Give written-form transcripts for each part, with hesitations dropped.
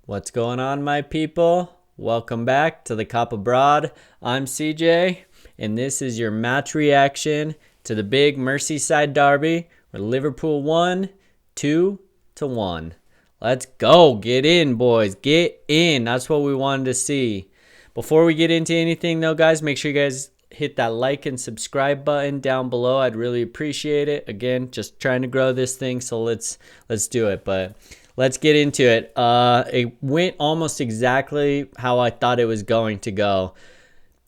What's going on, my people? Welcome back to the Cop Abroad. I'm CJ, and this is your match reaction to the big Merseyside derby where Liverpool won 2-1. Let's go. Get in, boys. Get in. That's what we wanted to see. Before we get into anything, though, guys, make sure you guys hit that like and subscribe button down below. I'd really appreciate it. Again, just trying to grow this thing, so let's do it. But let's get into it. It went almost exactly how I thought it was going to go.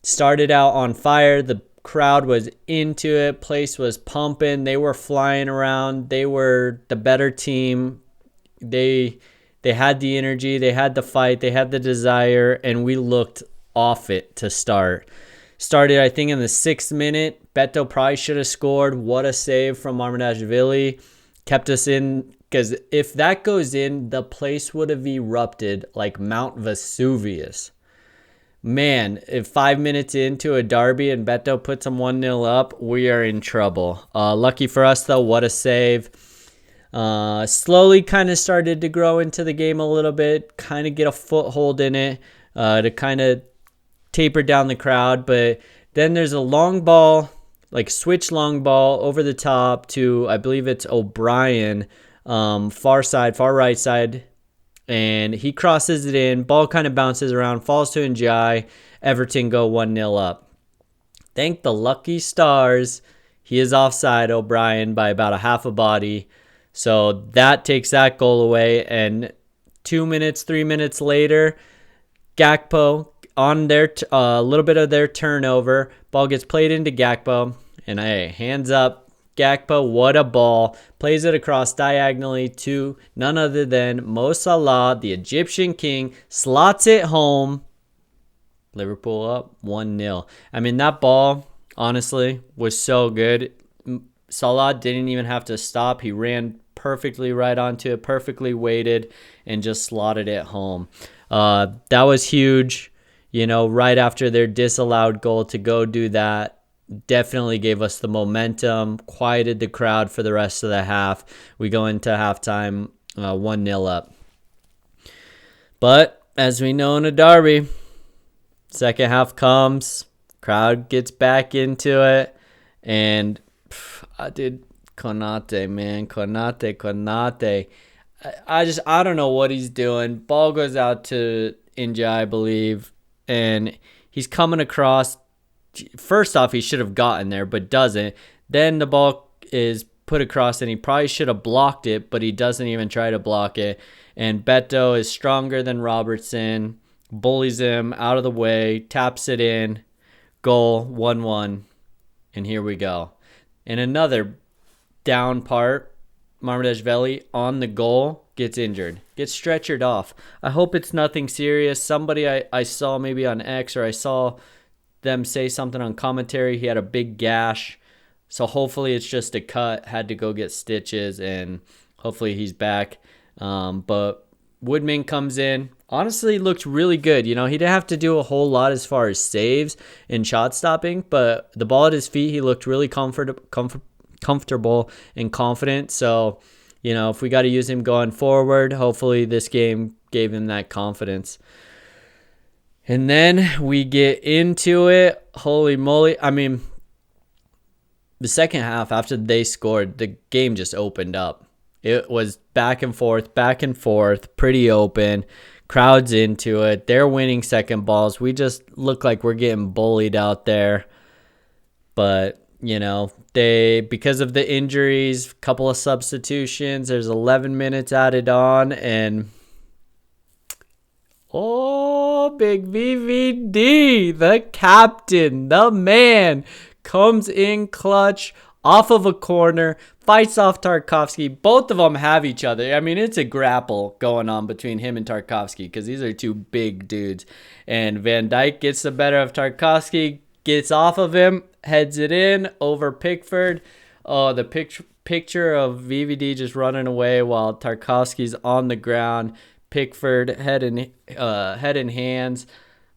Started out on fire. The crowd was into it. Place was pumping. They were flying around. They were the better team. They had the energy. They had the fight. They had the desire, and we looked off it to start. Started, I think, in the 6th minute. Beto probably should have scored. What a save from Marmadashvili. Kept us in, because if that goes in, the place would have erupted like Mount Vesuvius. Man, if 5 minutes into a derby and Beto puts them 1-0 up, we are in trouble. Lucky for us, though, what a save. Slowly kind of started to grow into the game a little bit, kind of get a foothold in it, to kind of taper down the crowd. But then there's a long ball, like switch long ball over the top to, I believe it's O'Brien, far right side, and he crosses it in. Ball kind of bounces around, falls to Njai. Everton go 1-0 up. Thank the lucky stars, he is offside, O'Brien, by about a half a body. So that takes that goal away. And 3 minutes later, Gakpo, on their a little bit of their turnover, ball gets played into Gakpo, and hey, hands up, Gakpo, what a ball. Plays it across diagonally to none other than Mo Salah, the Egyptian king, slots it home. Liverpool up 1-0. I mean, that ball, honestly, was so good. Salah didn't even have to stop. He ran perfectly right onto it, perfectly weighted, and just slotted it home. That was huge. You know, right after their disallowed goal, to go do that definitely gave us the momentum, quieted the crowd for the rest of the half. We go into halftime 1-0 up. But as we know in a derby, second half comes, crowd gets back into it, and Konate, man, Konate. I don't know what he's doing. Ball goes out to Inja, I believe, and he's coming across. First off, he should have gotten there, but doesn't. Then the ball is put across, and he probably should have blocked it, but he doesn't even try to block it. And Beto is stronger than Robertson, bullies him out of the way, taps it in, goal, 1-1, and here we go. And another down part, Marmadashvili on the goal gets injured, gets stretchered off. I hope it's nothing serious. Somebody I saw maybe on X, or I saw them say something on commentary, he had a big gash. So hopefully it's just a cut, had to go get stitches, and hopefully he's back. But Woodman comes in. Honestly, looked really good. You know, he didn't have to do a whole lot as far as saves and shot stopping, but the ball at his feet, he looked really comfortable and confident. So, you know, if we got to use him going forward, hopefully this game gave him that confidence. And then we get into it. Holy moly. I mean, the second half, after they scored, the game just opened up. It was back and forth, pretty open. Crowd's into it. They're winning second balls. We just look like we're getting bullied out there. But, you know, because of the injuries, couple of substitutions, there's 11 minutes added on, and big VVD, the captain, the man, comes in clutch off of a corner, fights off Tarkowski. Both of them have each other. I mean, it's a grapple going on between him and Tarkowski, because these are two big dudes. And Van Dijk gets the better of Tarkowski, gets off of him, heads it in over Pickford. Oh, the picture of VVD just running away while Tarkowski's on the ground. Pickford head in hands.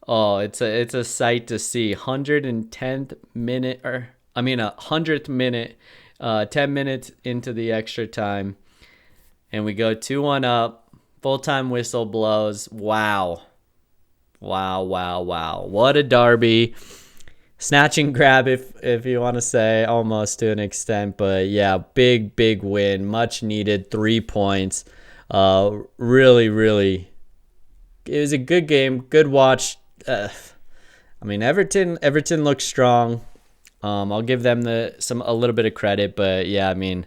Oh, it's a sight to see. 110th minute, 100th minute, 10 minutes into the extra time, and we go 2-1 up. Full-time whistle blows. Wow. Wow, wow, wow. What a derby. Snatch and grab, if you want to say, almost to an extent. But yeah, big win. Much needed. 3 points. Really, really. It was a good game. Good watch. I mean, Everton looks strong. I'll give them a little bit of credit. But yeah, I mean,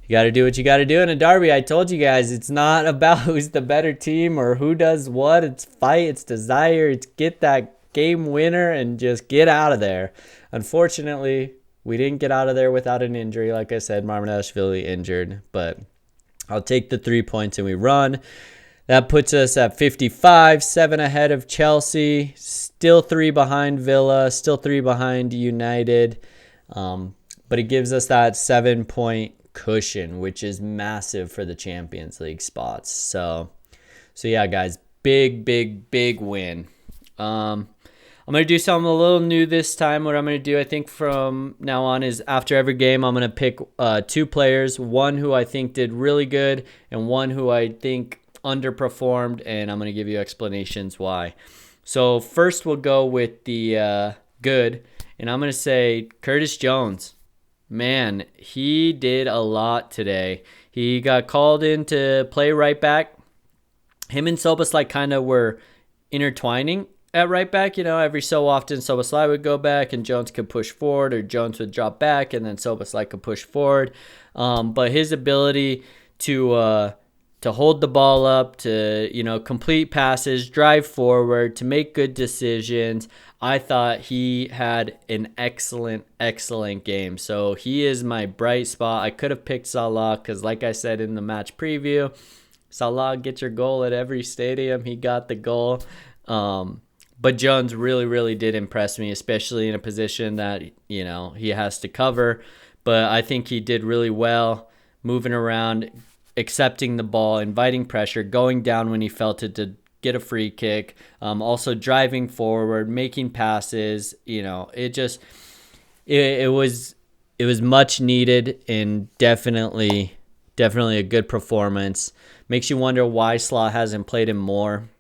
you got to do what you got to do in a derby. I told you guys, it's not about who's the better team or who does what. It's fight, it's desire, it's get that game winner and just get out of there. Unfortunately, we didn't get out of there without an injury. Like I said, Marmonashvili injured, but I'll take the 3 points and we run. That puts us at 55, 7 ahead of Chelsea, still 3 behind Villa, still 3 behind United. But it gives us that 7-point cushion, which is massive for the Champions League spots. So yeah, guys, big win. I'm going to do something a little new this time. What I'm going to do, I think from now on, is after every game, I'm going to pick 2 players, one who I think did really good and one who I think underperformed, and I'm going to give you explanations why. So first we'll go with the good, and I'm going to say Curtis Jones. Man, he did a lot today. He got called in to play right back. Him and Szoboszlai kind of were intertwining at right back. Every so often Szoboszlai would go back and Jones could push forward, or Jones would drop back and then Szoboszlai could push forward. But his ability to hold the ball up, to complete passes, drive forward, to make good decisions, I thought he had an excellent game. So he is my bright spot. I could have picked Salah because, like I said in the match preview, Salah gets your goal at every stadium. He got the goal. But Jones really did impress me, especially in a position that, he has to cover. But I think he did really well, moving around, accepting the ball, inviting pressure, going down when he felt it to get a free kick, also driving forward, making passes. It was much needed and definitely a good performance. Makes you wonder why Salah hasn't played him more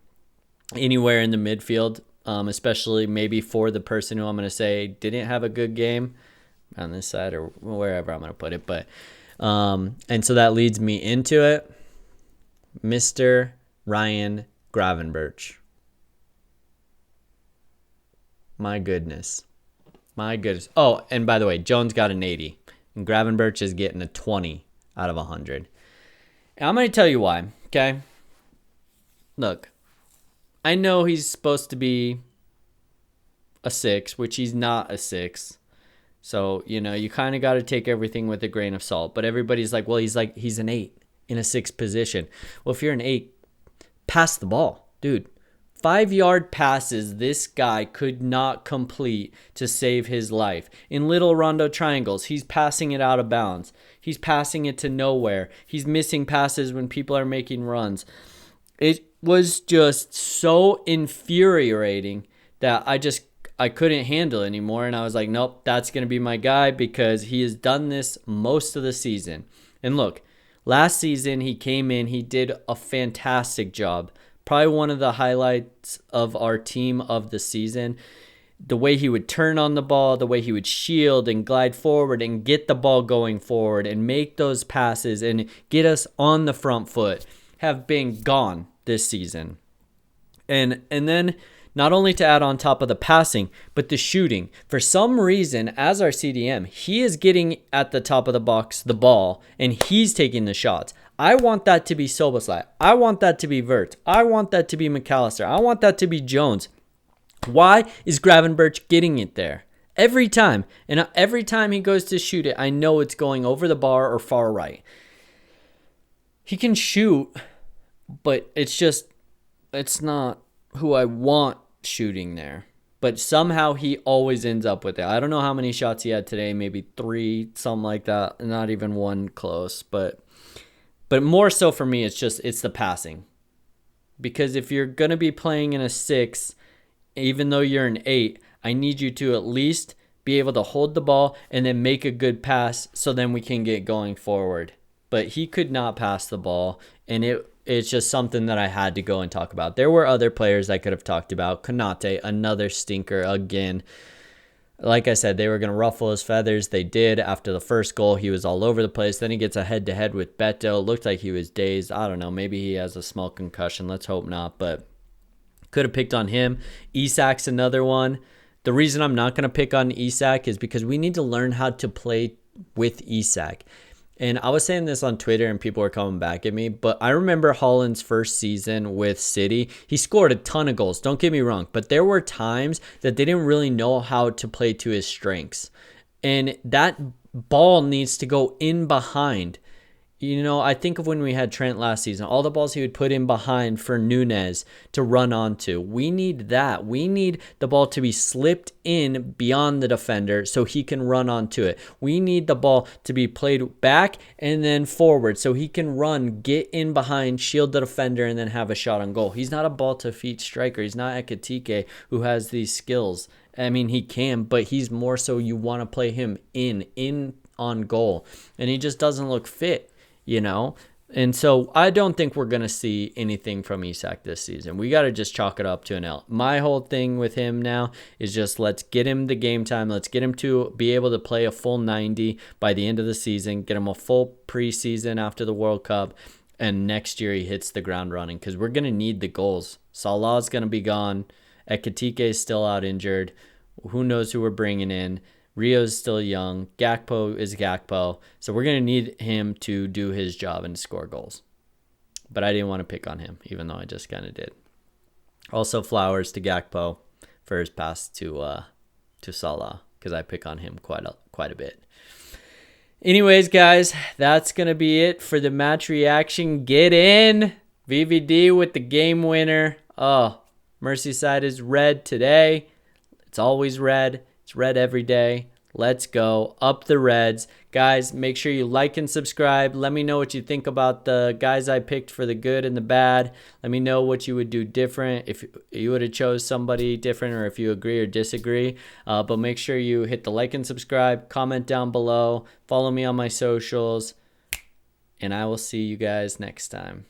anywhere in the midfield, especially maybe for the person who I'm going to say didn't have a good game on this side or wherever I'm going to put it. But and so that leads me into it. Mr. Ryan Gravenberch. My goodness. Oh, and by the way, Jones got an 80. And Gravenberch is getting a 20 out of 100. And I'm going to tell you why, okay? Look, I know he's supposed to be a 6, which he's not a 6. So, you kind of got to take everything with a grain of salt. But everybody's like, well, he's an 8 in a 6 position. Well, if you're an 8, pass the ball. Dude, 5-yard passes this guy could not complete to save his life. In little rondo triangles, he's passing it out of bounds. He's passing it to nowhere. He's missing passes when people are making runs. It was just so infuriating that I couldn't handle it anymore. And I was like, nope, that's going to be my guy because he has done this most of the season. And look, last season he came in, he did a fantastic job. Probably one of the highlights of our team of the season. The way he would turn on the ball, the way he would shield and glide forward and get the ball going forward and make those passes and get us on the front foot have been gone this season. And then not only to add on top of the passing, but the shooting. For some reason, as our CDM, he is getting at the top of the box the ball, and he's taking the shots. I want that to be Szoboszlai. I want that to be Vert. I want that to be McAllister. I want that to be Jones. Why is Gravenberch getting it there? Every time. And every time he goes to shoot it, I know it's going over the bar or far right. He can shoot, but it's not who I want shooting there. But somehow he always ends up with it. I don't know how many shots he had today, maybe 3, something like that. Not even one close. But more so for me, it's the passing. Because if you're going to be playing in a 6, even though you're an 8, I need you to at least be able to hold the ball and then make a good pass so then we can get going forward. But he could not pass the ball, and it's just something that I had to go and talk about. There were other players I could have talked about. Konate, another stinker again. Like I said, they were going to ruffle his feathers. They did. After the first goal, he was all over the place. Then he gets a head-to-head with Beto. Looked like he was dazed. I don't know. Maybe he has a small concussion. Let's hope not. But could have picked on him. Isak's another one. The reason I'm not going to pick on Isak is because we need to learn how to play with Isak. And I was saying this on Twitter and people were coming back at me, but I remember Haaland's first season with City. He scored a ton of goals, don't get me wrong, but there were times that they didn't really know how to play to his strengths. And that ball needs to go in behind. You know, I think of when we had Trent last season, all the balls he would put in behind for Nunez to run onto. We need that. We need the ball to be slipped in beyond the defender so he can run onto it. We need the ball to be played back and then forward so he can run, get in behind, shield the defender, and then have a shot on goal. He's not a ball-to-feet striker. He's not Ekitike who has these skills. I mean, he can, but he's more so you want to play him in on goal. And he just doesn't look fit. You know, and so I don't think we're going to see anything from Isak this season. We got to just chalk it up to an L. My whole thing with him now is just let's get him the game time. Let's get him to be able to play a full 90 by the end of the season, get him a full preseason after the World Cup, and next year he hits the ground running because we're going to need the goals. Salah's going to be gone. Ekitike is still out injured. Who knows who we're bringing in? Rio's still young. Gakpo is Gakpo. So we're going to need him to do his job and score goals. But I didn't want to pick on him, even though I just kind of did. Also, flowers to Gakpo for his pass to Salah, because I pick on him quite a bit. Anyways, guys, that's going to be it for the match reaction. Get in. VVD with the game winner. Oh, Merseyside is red today. It's always red. It's red every day. Let's go. Up the Reds. Guys, make sure you like and subscribe. Let me know what you think about the guys I picked for the good and the bad. Let me know what you would do different, if you would have chose somebody different or if you agree or disagree. But make sure you hit the like and subscribe. Comment down below. Follow me on my socials. And I will see you guys next time.